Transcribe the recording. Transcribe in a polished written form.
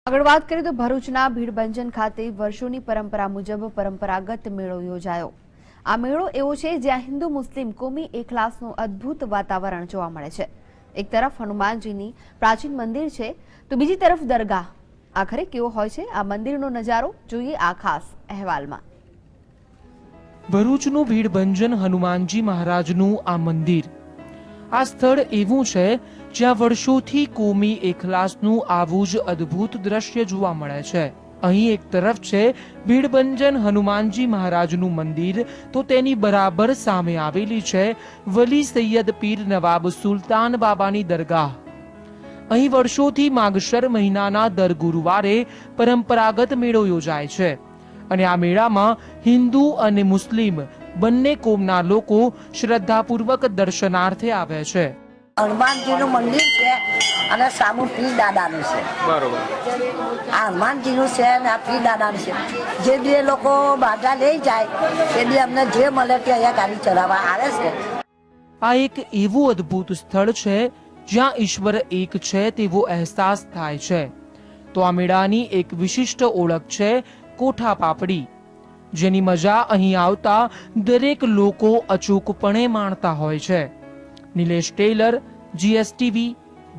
આગળ વાત કરીએ તો ભરૂચના ભીડભંજન ખાતે વર્ષોની પરંપરા મુજબ પરંપરાગત મેળો યોજાયો। આ મેળો એવો છે જ્યાં હિન્દુ મુસ્લિમ કોમી એકલાસનું અદ્ભુત વાતાવરણ જોવા મળે છે। એક તરફ હનુમાનજીની પ્રાચીન મંદિર છે તો બીજી તરફ દરગાહ। આખરે કેવો હોય છે આ મંદિરનો નજારો, જોઈએ આ ખાસ અહેવાલમાં। ભરૂચનું ભીડભંજન હનુમાનજી મહારાજનું આ મંદિર, આ સ્થળ એવું છે જ્યાં વર્ષોથી કોમી એકલાસનું આવું જ અદ્ભુત દ્રશ્ય જોવા મળે છે। અહીં એક તરફ છે ભીડભંજન હનુમાનજી મહારાજનું મંદિર, તો તેની બરાબર સામે આવેલી છે વલી સૈયદ પીર નવાબ સુલતાન બાબાની દરગાહ। અહીં વર્ષોથી માગશર મહિનાના દર ગુરુવારે પરંપરાગત મેળો યોજાય છે અને આ મેળામાં હિન્દુ અને મુસ્લિમ બંને કોમના લોકો શ્રદ્ધાપૂર્વક દર્શનાર્થે આવે છે। હનુમાનજીનું મંદિર છે અને સામુ પીર દાદાનું છે। બરોબર। આ હનુમાનજીનું છે અને આ પીર દાદાનું છે। જે બે લોકો બાધા લઈ જાય એ બી અમને જે મળે તે અહીંયા ગાડી ચલાવવા આવે છે। આ એક એવું અદ્ભુત સ્થળ છે જ્યાં ઈશ્વર એક છે તેવો અહેસાસ થાય છે। તો આ મેળાની એક વિશિષ્ટ ઓળખ છે કોઠા પાપડી, જેની મજા અહીં આવતા દરેક લોકો અચૂકપણે માણતા હોય છે। Nilesh Taylor, GSTV,